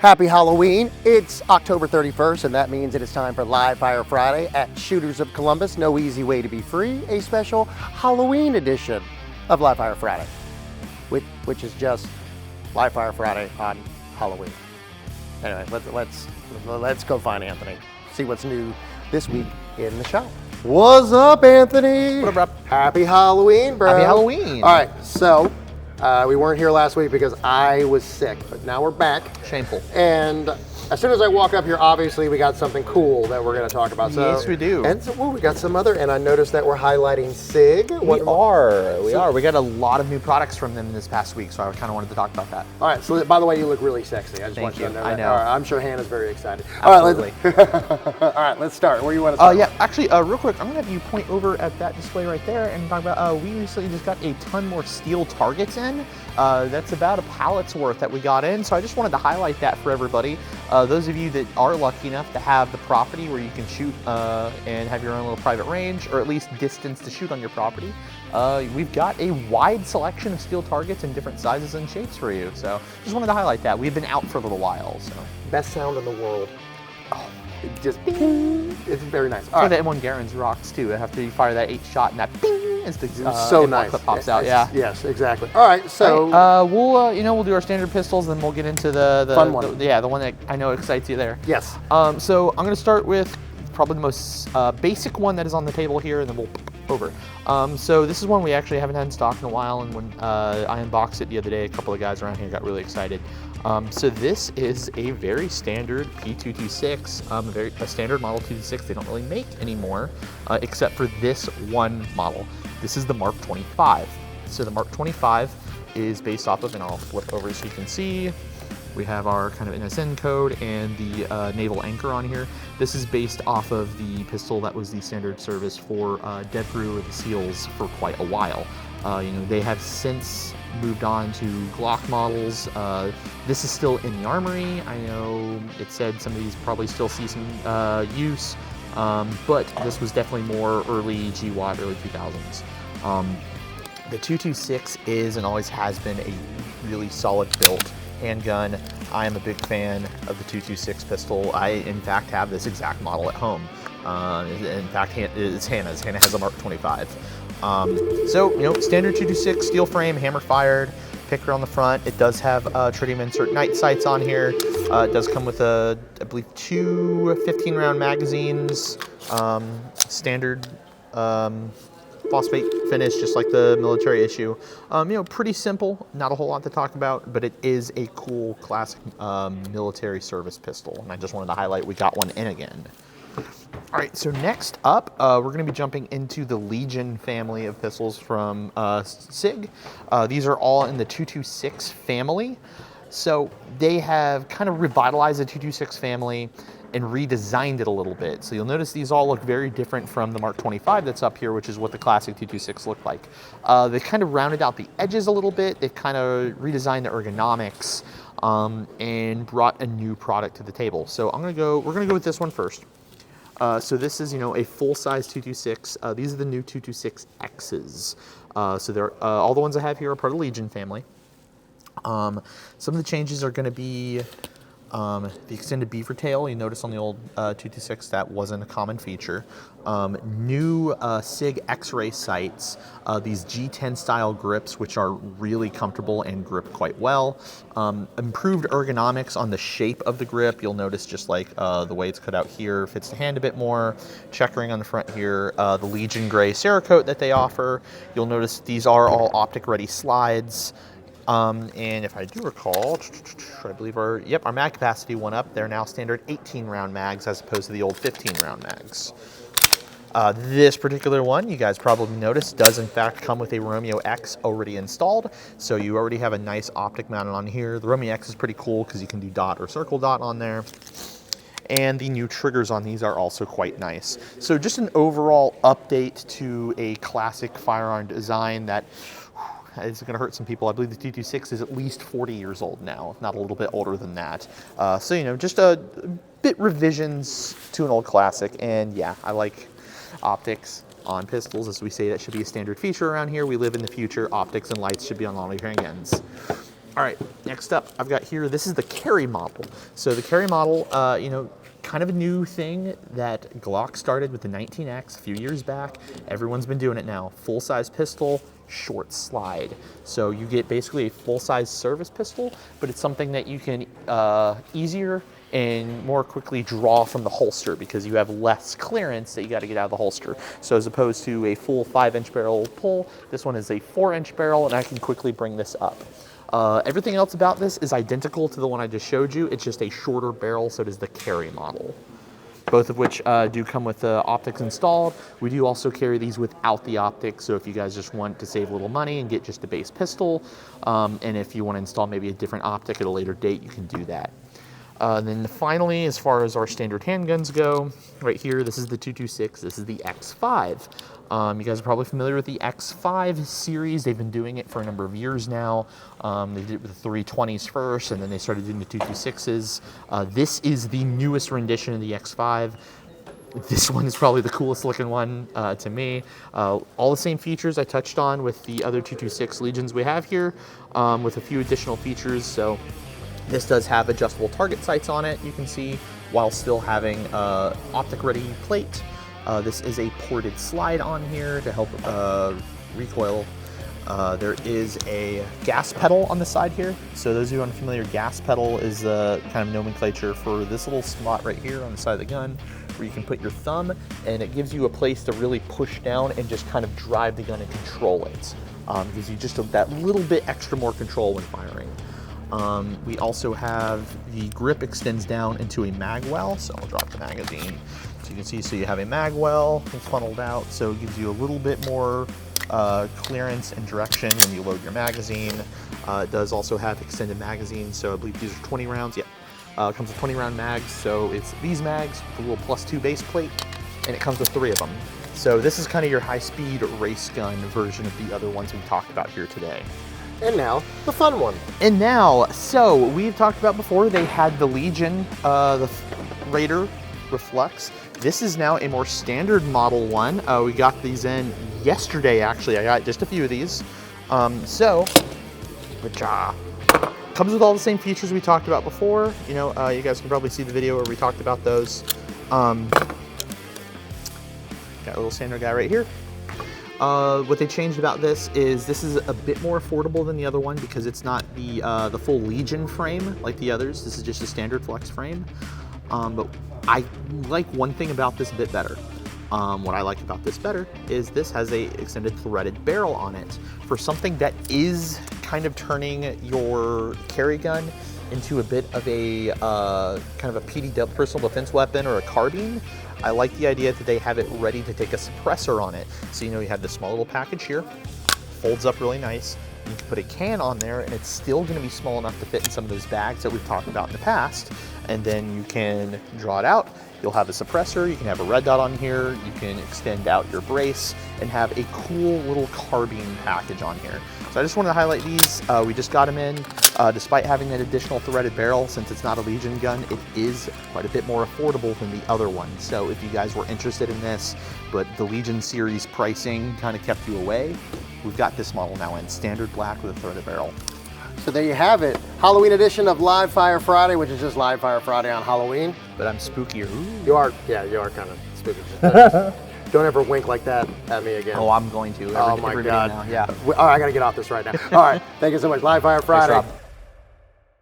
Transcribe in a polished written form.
Happy Halloween. It's October 31st, and that means it is time for Live Fire Friday at Shooters of Columbus. No easy way to be free. A special Halloween edition of Live Fire Friday, which is just Live Fire Friday on Halloween. Anyway, let's go find Anthony. See what's new this week in the shop. What's up, Anthony? What up? Happy Halloween, bro. Happy Halloween. All right, so we weren't here last week because I was sick, but now we're back. Shameful. And as soon as I walk up here, obviously we got something cool that we're going to talk about. Yes, we do. And so, we got some other, and I noticed that we're highlighting SIG. We are. We got a lot of new products from them this past week, so I kind of wanted to talk about that. All right, so by the way, you look really sexy. I just want you to know that. I know. All right, I'm sure Hannah's very excited. Absolutely. All right, let's start. Where do you want to start? Yeah, actually, real quick, I'm going to have you point over at that display right there and talk about, we recently just got a ton more steel targets in. That's about a pallet's worth that we got in, so I just wanted to highlight that for everybody. Those of you that are lucky enough to have the property where you can shoot and have your own little private range, or at least distance to shoot on your property, we've got a wide selection of steel targets in different sizes and shapes for you. So just wanted to highlight that. We've been out for a little while. So best sound in the world. Oh, it just ping. It's very nice. All right. The M1 Garand's rocks too. After you fire that 8-shot and that ping, is the so nice. Clip pops out. Yeah. Yes, exactly. All right, so we'll do our standard pistols, then we'll get into the fun one. The one that I know excites you there. Yes. So I'm going to start with probably the most basic one that is on the table here, and then we'll over. So this is one we actually haven't had in stock in a while, and when I unboxed it the other day, a couple of guys around here got really excited. So this is a very standard P226, a standard model 226 they don't really make anymore, except for this one model. This is the Mark 25. So the Mark 25 is based off of, and I'll flip over so you can see, we have our kind of NSN code and the naval anchor on here. This is based off of the pistol that was the standard service for Dead Brew or the SEALs for quite a while. They have since moved on to Glock models. This is still in the armory. I know it said some of these probably still see some use, but this was definitely more early GWAT, early 2000s. The 226 is and always has been a really solid built handgun. I am a big fan of the 226 pistol. I, in fact, have this exact model at home. In fact, it's Hannah's. Hannah has a Mark 25. Standard 226 steel frame, hammer fired, picker on the front. It does have tritium insert night sights on here. It does come with I believe, 2 15-round magazines, standard phosphate finish, just like the military issue. Pretty simple, not a whole lot to talk about, but it is a cool classic military service pistol, and I just wanted to highlight we got one in again. All right, so next up, we're going to be jumping into the Legion family of pistols from SIG. These are all in the 226 family. So they have kind of revitalized the 226 family and redesigned it a little bit. So you'll notice these all look very different from the Mark 25 that's up here, which is what the classic 226 looked like. They kind of rounded out the edges a little bit. They've kind of redesigned the ergonomics and brought a new product to the table. So we're gonna go with this one first. So this is, a full-size 226. These are the new 226Xs. So they're all the ones I have here are part of the Legion family. Some of the changes are going to be the extended beaver tail. You notice on the old 226 that wasn't a common feature. New SIG X-ray sights, these G10 style grips, which are really comfortable and grip quite well. Improved ergonomics on the shape of the grip. You'll notice just like the way it's cut out here fits the hand a bit more. Checkering on the front here, the Legion Gray Cerakote that they offer. You'll notice these are all optic ready slides. And if I do recall, I believe our mag capacity went up. They're now standard 18-round mags as opposed to the old 15-round mags. This particular one, you guys probably noticed, does in fact come with a Romeo X already installed. So you already have a nice optic mounted on here. The Romeo X is pretty cool because you can do dot or circle dot on there. And the new triggers on these are also quite nice. So just an overall update to a classic firearm design that is going to hurt some people. I believe the 226 is at least 40 years old now, if not a little bit older than that. Just a bit revisions to an old classic. And yeah, I like optics on pistols. As we say, that should be a standard feature around here. We live in the future. Optics and lights should be on all your handguns. All right, next up, I've got here, this is the carry model. So the carry model, you know, kind of a new thing that Glock started with the 19X a few years back. Everyone's been doing it now. Full-size pistol, short slide. So you get basically a full-size service pistol, but it's something that you can easier and more quickly draw from the holster because you have less clearance that you got to get out of the holster. So as opposed to a full 5-inch barrel pull, this one is a 4-inch barrel, and I can quickly bring this up. Everything else about this is identical to the one I just showed you. It's just a shorter barrel, so does the carry model. Both of which do come with the optics installed. We do also carry these without the optics, so if you guys just want to save a little money and get just a base pistol, and if you want to install maybe a different optic at a later date, you can do that. Then finally, as far as our standard handguns go, right here, this is the 226, this is the X5. You guys are probably familiar with the X5 series. They've been doing it for a number of years now. They did it with the 320s first, and then they started doing the 226s. This is the newest rendition of the X5. This one is probably the coolest looking one to me. All the same features I touched on with the other 226 Legions we have here, with a few additional features. So this does have adjustable target sights on it, you can see, while still having optic ready plate. This is a ported slide on here to help recoil. There is a gas pedal on the side here. So those of you unfamiliar, gas pedal is kind of nomenclature for this little slot right here on the side of the gun where you can put your thumb, and it gives you a place to really push down and just kind of drive the gun and control it. Gives you just that little bit extra more control when firing. We also have the grip extends down into a mag well, so I'll drop the magazine. So you can see, so you have a mag well funneled out, so it gives you a little bit more clearance and direction when you load your magazine. It does also have extended magazines, so I believe these are 20 rounds. Yeah, it comes with 20 round mags, so it's these mags with a little +2 base plate, and it comes with 3 of them. So this is kind of your high-speed race gun version of the other ones we talked about here today. And now, the fun one. And now, so we've talked about before, they had the Legion, the Raider Reflex. This is now a more standard model one. We got these in yesterday, actually. I got just a few of these. Comes with all the same features we talked about before. You know, you guys can probably see the video where we talked about those. Got a little standard guy right here. What they changed about this is a bit more affordable than the other one because it's not the full Legion frame like the others. This is just a standard flex frame. But I like one thing about this a bit better. What I like about this better is this has a extended threaded barrel on it for something that is kind of turning your carry gun into a bit of a kind of a PDW, personal defense weapon, or a carbine. I like the idea that they have it ready to take a suppressor on it. So, you know, you have this small little package here, folds up really nice. You can put a can on there, and it's still gonna be small enough to fit in some of those bags that we've talked about in the past. And then you can draw it out. You'll have a suppressor, you can have a red dot on here, you can extend out your brace, and have a cool little carbine package on here. So I just wanted to highlight these. We just got them in. Despite having that additional threaded barrel, since it's not a Legion gun, it is quite a bit more affordable than the other one. So if you guys were interested in this, but the Legion series pricing kind of kept you away, we've got this model now in standard black with a threaded barrel. So there you have it. Halloween edition of Live Fire Friday, which is just Live Fire Friday on Halloween. But I'm spookier. Ooh. You are kind of spooky. Don't ever wink like that at me again. Oh, I'm going to. Oh my God. Now. Yeah. All right, I gotta get off this right now. All right, thank you so much. Live Fire Friday.